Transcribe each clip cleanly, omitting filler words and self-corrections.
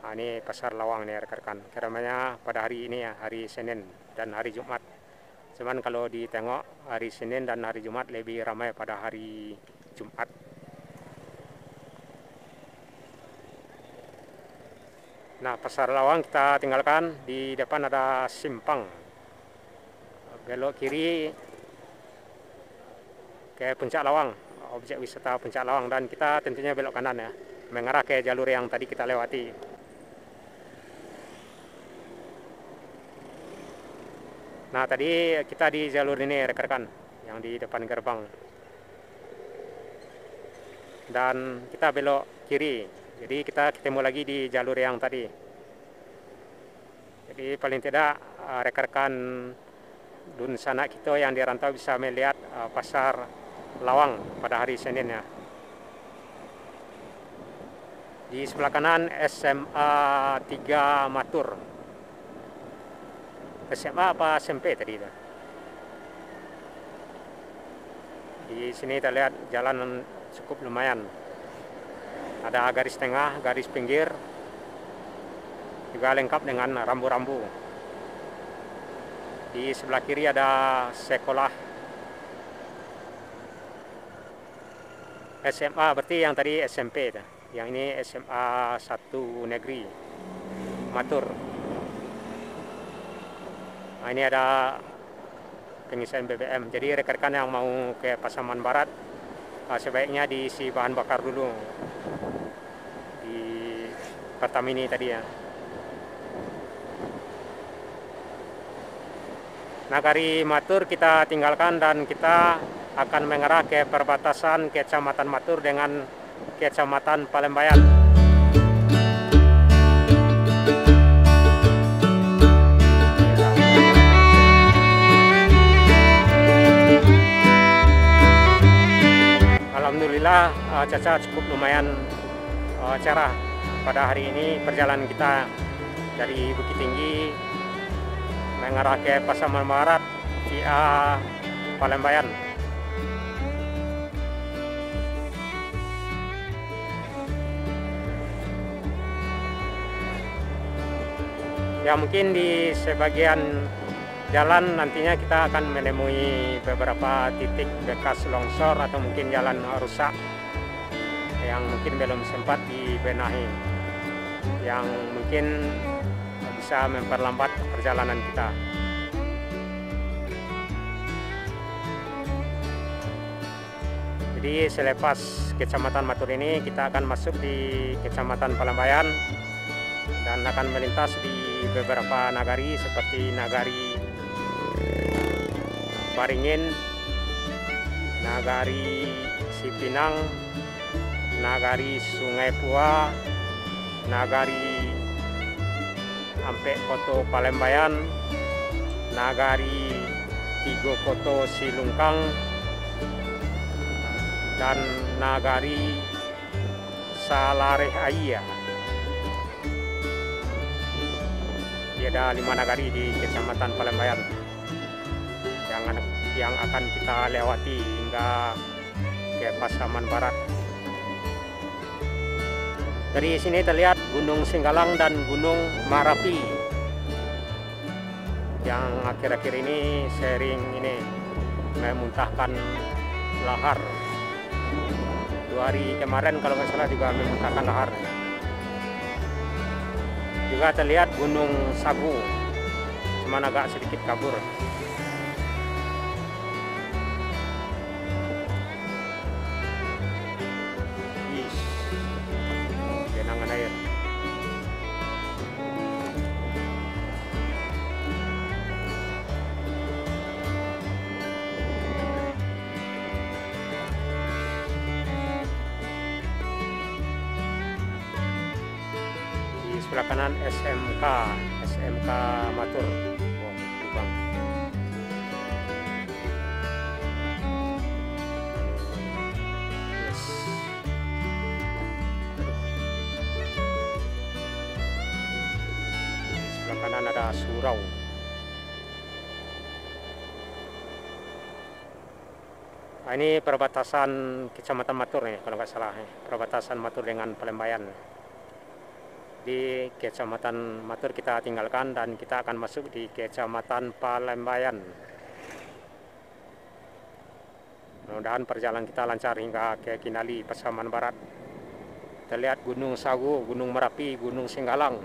Nah, ini pasar Lawang nih rekan-rekan. Keramaiannya pada hari ini ya, hari Senin dan hari Jumat. Cuman kalau ditengok hari Senin dan hari Jumat lebih ramai pada hari Jumat. Nah, pasar Lawang kita tinggalkan. Di depan ada simpang. Belok kiri ke Puncak Lawang, objek wisata Puncak Lawang, dan kita tentunya belok kanan ya, mengarah ke jalur yang tadi kita lewati. Nah, tadi kita di jalur ini rekan-rekan, yang di depan gerbang. Dan kita belok kiri, jadi kita ketemu lagi di jalur yang tadi. Jadi paling tidak rekan-rekan dun sanak kita yang dirantau bisa melihat pasar Lawang pada hari Senin ya. Di sebelah kanan SMA 3 Matur. SMA apa SMP tadi itu? Di sini kita lihat jalan cukup lumayan. Ada garis tengah, garis pinggir, juga lengkap dengan rambu-rambu. Di sebelah kiri ada sekolah SMA, berarti yang tadi SMP, yang ini SMA 1 Negeri Matur. Nah, ini ada pengisian BBM. Jadi rekan-rekan yang mau ke Pasaman Barat sebaiknya diisi bahan bakar dulu di Pertamini tadi ya. Nagari Matur kita tinggalkan dan kita akan mengarah ke perbatasan Kecamatan Matur dengan Kecamatan Palembayan. Alhamdulillah cuaca cukup lumayan cerah pada hari ini. Perjalanan kita dari Bukit Tinggi mengarah ke Pasaman Barat via Palembayan. Ya, mungkin di sebagian jalan nantinya kita akan menemui beberapa titik bekas longsor atau mungkin jalan rusak yang mungkin belum sempat dibenahi, yang mungkin bisa memperlambat perjalanan kita. Jadi selepas Kecamatan Matur ini kita akan masuk di Kecamatan Palembayan dan akan melintas di beberapa nagari seperti Nagari Baringin, Nagari Sipinang, Nagari Sungai Pua, Nagari Ampe Koto Palembayan, Nagari Tigo Koto Silungkang, dan Nagari Salareh Aya. Ada 5 nagari di Kecamatan Palembayan yang akan kita lewati hingga ke Pasaman Barat. Dari sini terlihat Gunung Singgalang dan Gunung Marapi yang akhir-akhir ini sering memuntahkan lahar. 2 hari kemarin kalau nggak salah juga memuntahkan lahar. Juga terlihat Gunung Sagu, cuman agak sedikit kabur. Genangan air. Sebelah kanan SMK Matur. Lubang. Yes. Sebelah kanan ada surau. Nah, ini perbatasan Kecamatan Matur nih kalau nggak salah, perbatasan Matur dengan Palembayan. Di Kecamatan Matur kita tinggalkan dan kita akan masuk di Kecamatan Palembayan. Mudah-mudahan perjalanan kita lancar hingga ke Kinali, Pasaman Barat. Kita lihat Gunung Sagu, Gunung Merapi, Gunung Singgalang.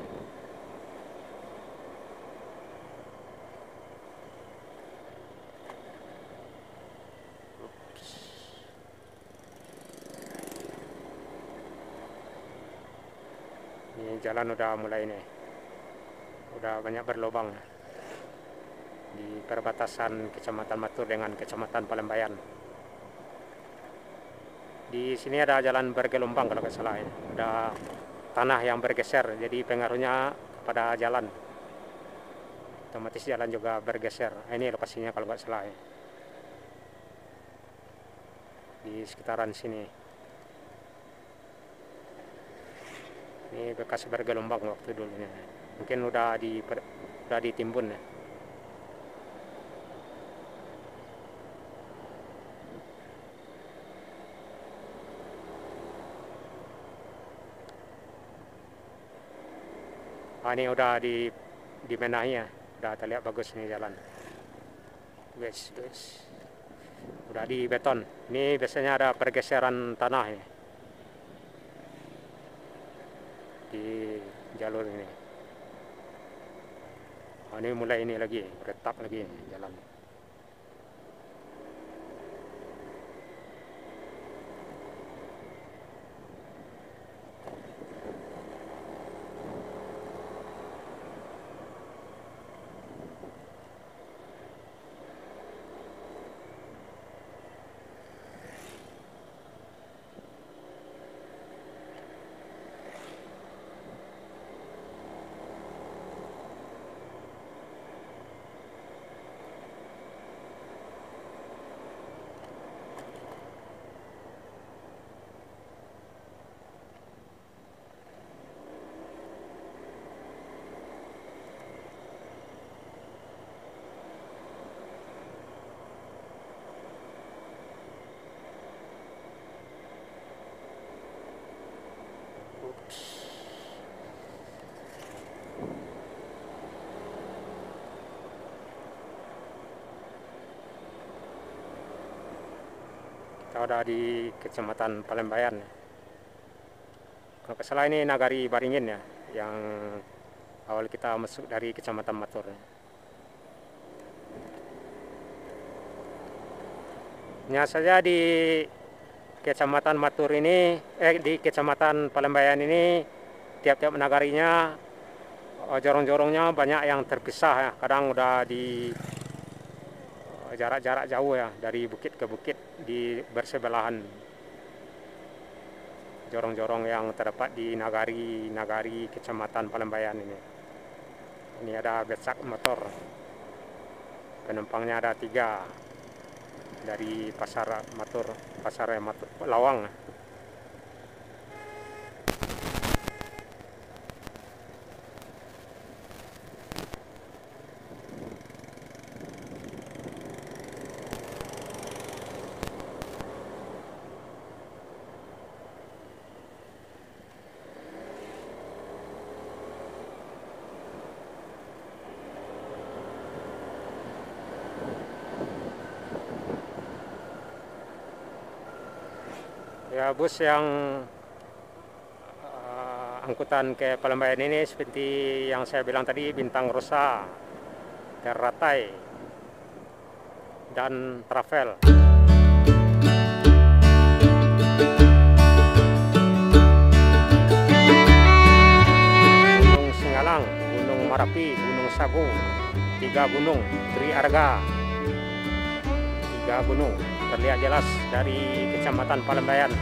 Ini jalan udah mulai nih, udah banyak berlubang di perbatasan Kecamatan Matur dengan Kecamatan Palembayan. Di sini ada jalan bergelombang kalau nggak salah ya. Ada tanah yang bergeser, jadi pengaruhnya kepada jalan. Otomatis jalan juga bergeser. Ini lokasinya kalau nggak salah ya. Di sekitaran sini. Ini bekas bergelombang waktu dulunya. Mungkin udah ditimbun ya. Ini udah dibenahi ya. Udah terlihat bagus nih jalan. Guys. Udah di beton. Ini biasanya ada pergeseran tanah ya. Di jalur ini. Ini mulai ini lagi, retak lagi jalan. Kita udah di Kecamatan Palembayan. Kalau nggak salah ini Nagari Baringin ya, yang awal kita masuk dari Kecamatan Matur. Hanya saja di Kecamatan Matur ini, di Kecamatan Palembayan ini, tiap-tiap nagarinya, jorong-jorongnya banyak yang terpisah ya. Kadang udah di jarak-jarak jauh ya, dari bukit ke bukit di bersebelahan. Jorong-jorong yang terdapat di nagari Kecamatan Palembayan ini. Ini ada becak motor. Penumpangnya ada 3 dari Pasar Matur Lawang. Ya, bus yang angkutan ke Palembayan ini seperti yang saya bilang tadi, Bintang Rosa, Teratai, dan Travel. Gunung Singgalang, Gunung Merapi, Gunung Sagu, 3 gunung, Tri Arga, 3 gunung terlihat jelas dari Kecamatan Palembayan.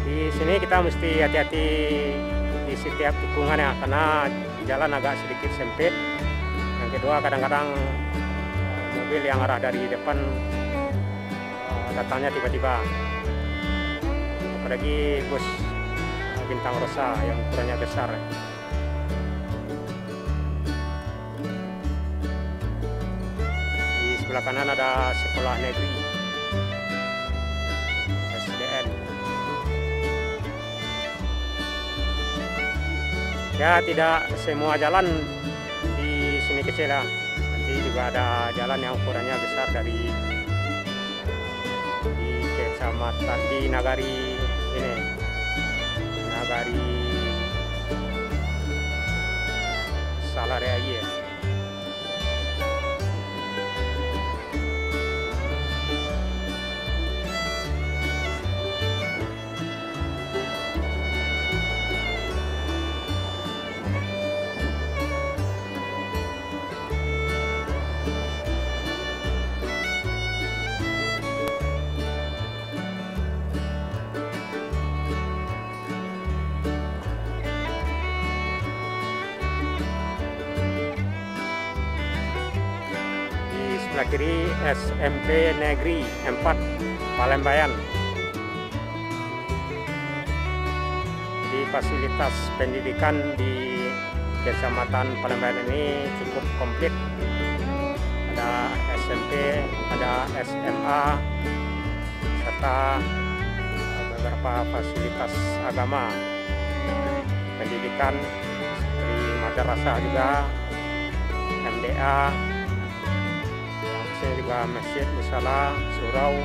Di sini kita mesti hati-hati di setiap tikungan ya, karena jalan agak sedikit sempit. Yang kedua, kadang-kadang mobil yang arah dari depan datangnya tiba-tiba. apalagi bus Bintang Rosa yang ukurannya besar. Di sebelah kanan ada sekolah negeri SDN. Ya, tidak semua jalan di sini kecil ya. Nanti juga ada jalan yang ukurannya besar dari di kecamatan di Nagari ini. Nagari Salareaye. Sebelah kiri SMP Negeri 4 Palembayan. Di fasilitas pendidikan di Kecamatan Palembayan ini cukup komplit. Ada SMP, ada SMA, serta beberapa fasilitas agama, pendidikan seperti madrasah juga, MDA. Saya juga masjid, musala, surau.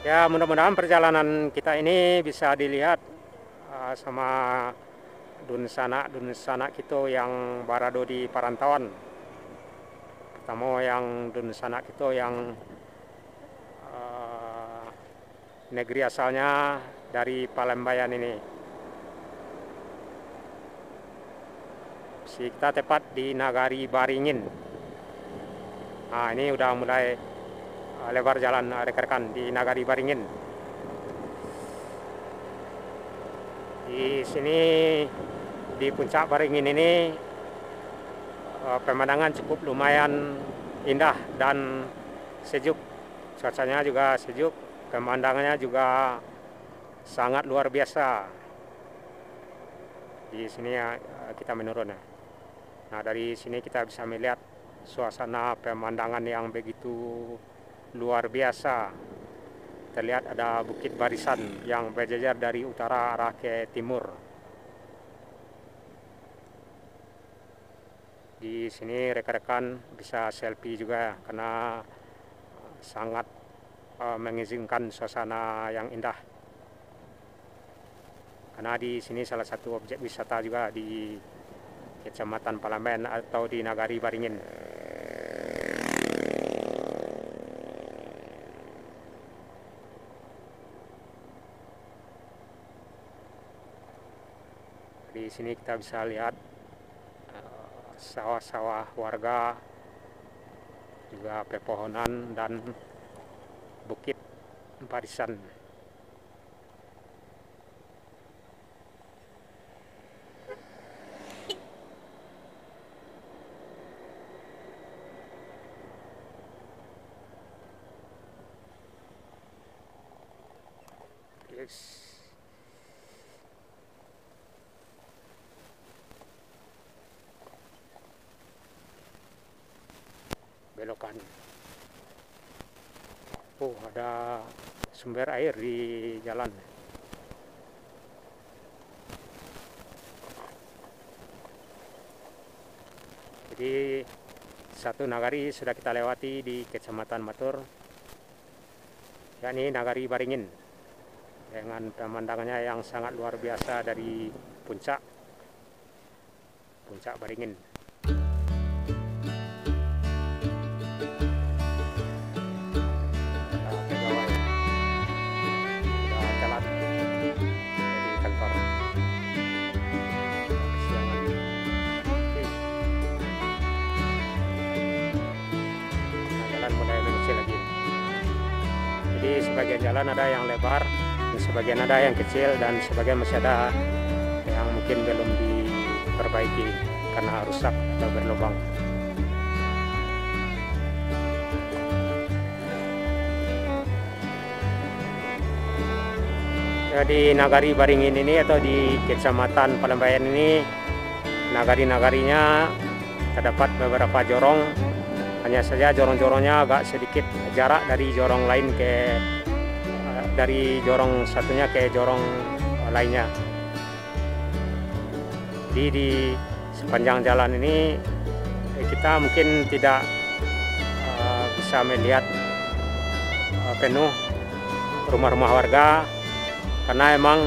Ya, mudah-mudahan perjalanan kita ini bisa dilihat sama dun sanak kita yang barado di Parantauan. Pertama yang dun sanak kita yang negeri asalnya dari Palembayan ini. Kita tepat di Nagari Baringin. Nah, ini udah mulai lebar jalan rekan-rekan di Nagari Baringin. Di sini di puncak Baringin ini pemandangan cukup lumayan indah dan sejuk. Cuacanya juga sejuk, pemandangannya juga sangat luar biasa. Di sini kita menurun. Nah, dari sini kita bisa melihat suasana pemandangan yang begitu luar biasa. Terlihat ada bukit barisan yang berjajar dari utara arah ke timur. Di sini rekan-rekan bisa selfie juga karena sangat mengizinkan suasana yang indah. Karena di sini salah satu objek wisata juga di Kecamatan Palembayan atau di Nagari Baringin. Di sini kita bisa lihat sawah-sawah warga, juga pepohonan dan bukit barisan. Yes. Belokan. Oh, ada sumber air di jalan. Jadi satu nagari sudah kita lewati di Kecamatan Matur, yakni Nagari Baringin, dengan pemandangannya yang sangat luar biasa dari puncak Baringin. sebagian jalan ada yang lebar, dan sebagian ada yang kecil, dan sebagian masih ada yang mungkin belum diperbaiki karena rusak atau berlubang. Di Nagari Baringin ini atau di Kecamatan Palembayan ini, nagari-nagarinya terdapat beberapa jorong. Hanya saja jorong-jorongnya agak sedikit jarak dari jorong lain dari jorong satunya ke jorong lainnya. Jadi di sepanjang jalan ini kita mungkin tidak bisa melihat penuh rumah-rumah warga, karena emang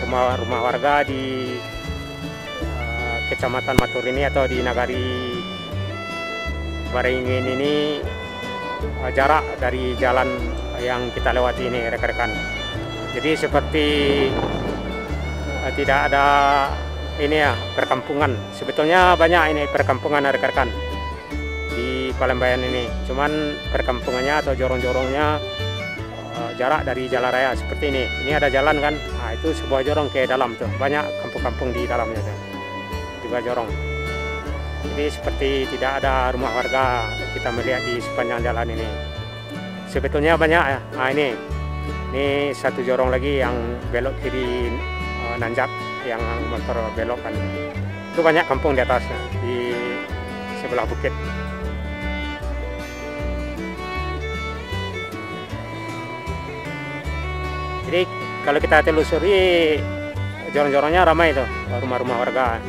rumah-rumah warga di Kecamatan Matur ini atau di Nagari Baringin ini jarak dari jalan yang kita lewati ini, rekan-rekan. Jadi seperti tidak ada ini ya, perkampungan. Sebetulnya banyak ini perkampungan, rekan-rekan, di Palembayan ini. Cuman perkampungannya atau jorong-jorongnya jarak dari jalan raya seperti ini. Ini ada jalan kan, nah, itu sebuah jorong ke dalam tuh, banyak kampung-kampung di dalamnya tuh, juga jorong. Jadi seperti tidak ada rumah warga kita melihat di sepanjang jalan ini. Sebetulnya banyak ya. Nah ini satu jorong lagi yang belok kiri nanjak, yang motor belok kan. Itu banyak kampung di atasnya, di sebelah bukit. Jadi kalau kita telusuri jorong-jorongnya ramai itu, rumah-rumah warga.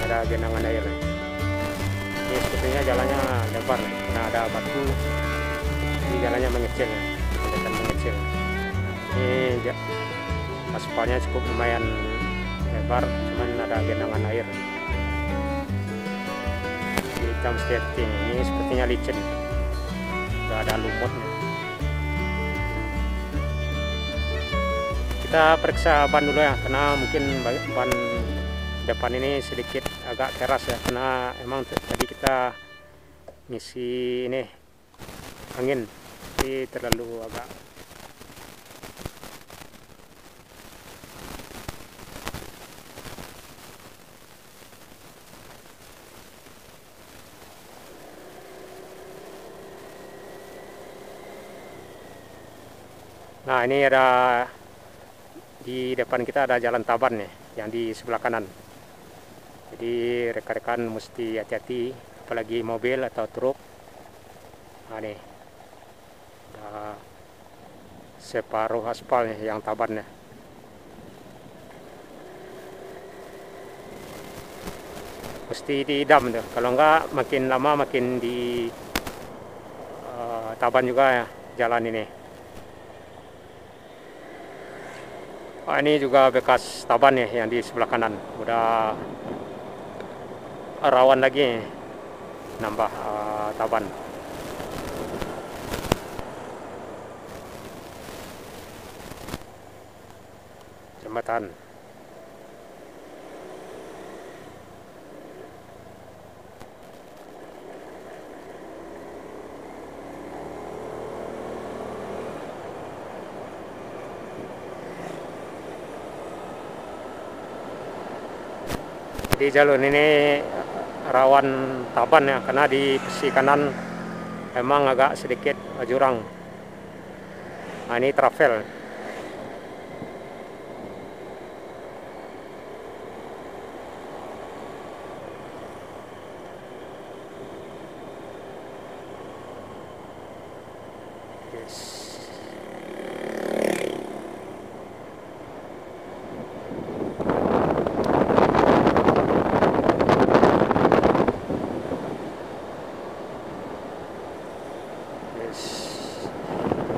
Ada genangan air. Ini sebetulnya jalannya lebar, karena ada batu. Ini jalannya mengecil, kelihatan mengecil. Ini aspalnya cukup lumayan lebar, cuman ada genangan air. Hitam seperti ini sepertinya licin, udah ada lumutnya. Kita periksa ban dulu ya, karena mungkin ban depan ini sedikit agak keras ya, karena emang tadi kita ngisi ini angin, jadi terlalu agak. Nah ini ada di depan kita ada jalan taban nih, yang di sebelah kanan. Jadi rekan-rekan mesti hati-hati, apalagi mobil atau truk. Nah nih, ada separuh aspal nih yang tabannya. Mesti diidam tuh, kalau enggak makin lama makin di taban juga ya jalan ini. Oh, ini juga bekas taban ya yang di sebelah kanan, udah rawan lagi nambah taban. Jembatan. Di jalur ini rawan taban ya, karena di sisi kanan memang agak sedikit jurang. Nah ini travel.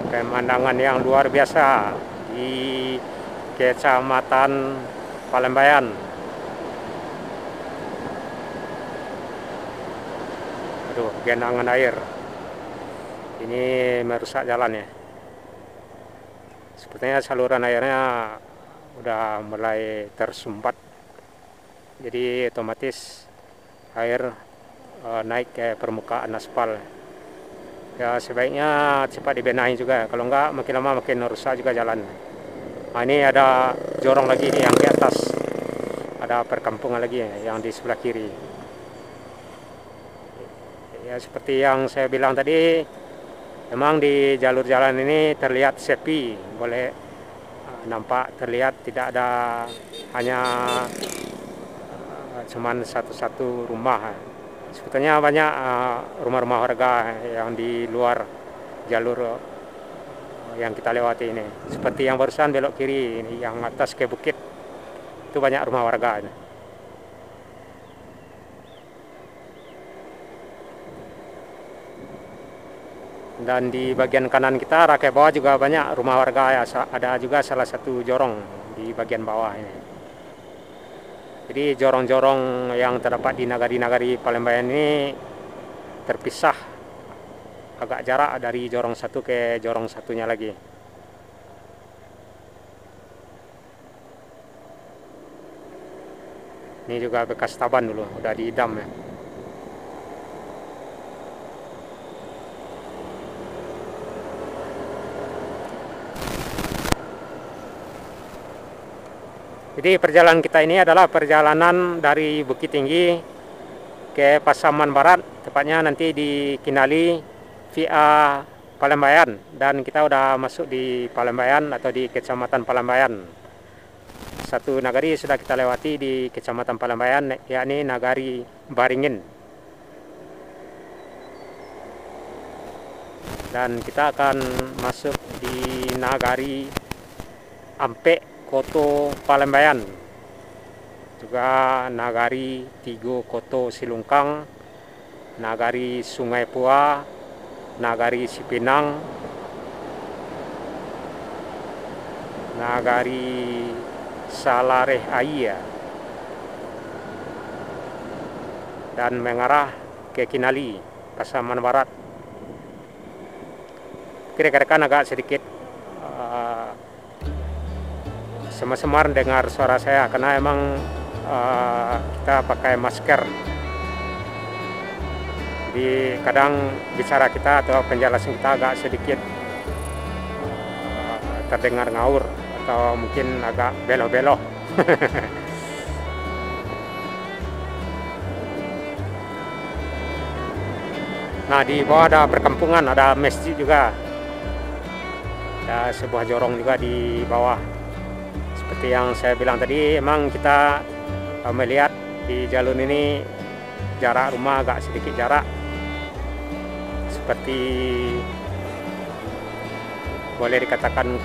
Pemandangan yang luar biasa di Kecamatan Palembayan. Aduh, genangan air ini merusak jalan ya. Sepertinya saluran airnya udah mulai tersumbat, jadi otomatis air naik ke permukaan aspal. Ya sebaiknya cepat dibenahi juga, kalau enggak makin lama makin rusak juga jalan. Nah, ini ada jorong lagi yang di atas, ada perkampungan lagi yang di sebelah kiri. Ya seperti yang saya bilang tadi, memang di jalur jalan ini terlihat sepi, boleh nampak terlihat tidak ada, hanya cuman satu-satu rumah. Sebetulnya banyak rumah-rumah warga yang di luar jalur yang kita lewati ini. Seperti yang barusan belok kiri ini, yang atas ke bukit, itu banyak rumah warga ini. Dan di bagian kanan kita, arah ke bawah juga banyak rumah warga ya. Ada juga salah satu jorong di bagian bawah ini. Jadi jorong-jorong yang terdapat di nagari-nagari Palembayan ini terpisah agak jarak dari jorong satu ke jorong satunya lagi. Ini juga bekas taban dulu, udah diidam ya. Jadi perjalanan kita ini adalah perjalanan dari Bukit Tinggi ke Pasaman Barat, tepatnya nanti di Kinali via Palembayan, dan kita udah masuk di Palembayan atau di Kecamatan Palembayan. Satu nagari sudah kita lewati di Kecamatan Palembayan, yakni Nagari Baringin. Dan kita akan masuk di Nagari Ampek Koto Palembayan, juga Nagari Tigo Koto Silungkang, Nagari Sungai Pua, Nagari Sipinang, Nagari Salareh Aia, dan mengarah ke Kinali, Pasaman Barat. Kira-kira agak sedikit semar-semar dengar suara saya karena emang kita pakai masker. Jadi kadang bicara kita atau penjelasan kita agak sedikit terdengar ngawur atau mungkin agak beloh-beloh. Nah, di bawah ada perkampungan, ada masjid juga, ada sebuah jorong juga di bawah. Seperti yang saya bilang tadi, emang kita melihat di jalur ini jarak rumah agak sedikit jarak, seperti boleh dikatakan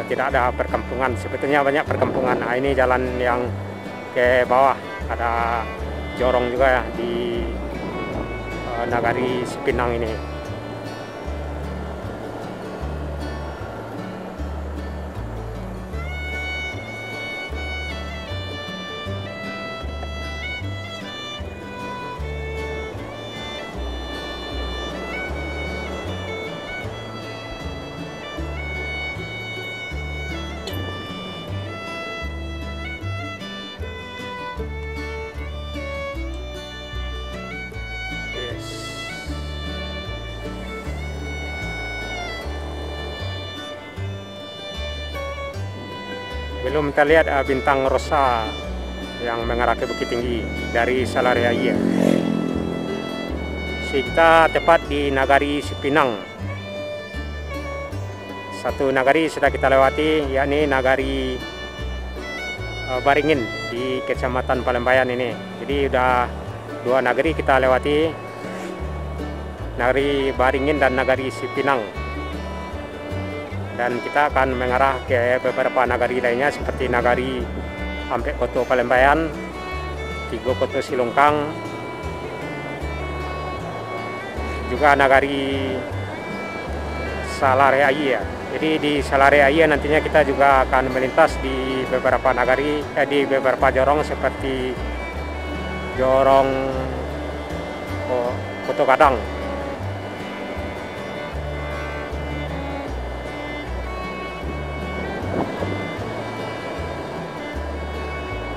tidak ada perkampungan. Sebetulnya banyak perkampungan. Nah, ini jalan yang ke bawah, ada jorong juga ya di Nagari Sipinang ini. Belum kita lihat bintang rosa yang mengarah ke Bukit Tinggi dari Salareh Aia. Kita tepat di Nagari Sipinang. Satu nagari sudah kita lewati, yakni Nagari Baringin di Kecamatan Palembayan ini. Jadi udah dua nagari kita lewati, Nagari Baringin dan Nagari Sipinang. Dan kita akan mengarah ke beberapa nagari lainnya seperti Nagari Ampek Koto Palembayan, Tigo Koto Silungkang, juga Nagari Salareh Aia. Jadi di Salareh Aia nantinya kita juga akan melintas di beberapa nagari, di beberapa jorong seperti jorong Koto Kadang.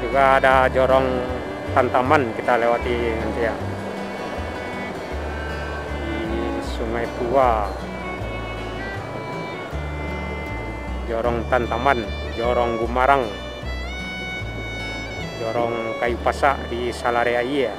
Juga ada jorong Tantaman kita lewati nanti ya. Di Sungai Tua, Jorong Tantaman, Jorong Gumarang, Jorong Kayu Pasak di Salarea iya.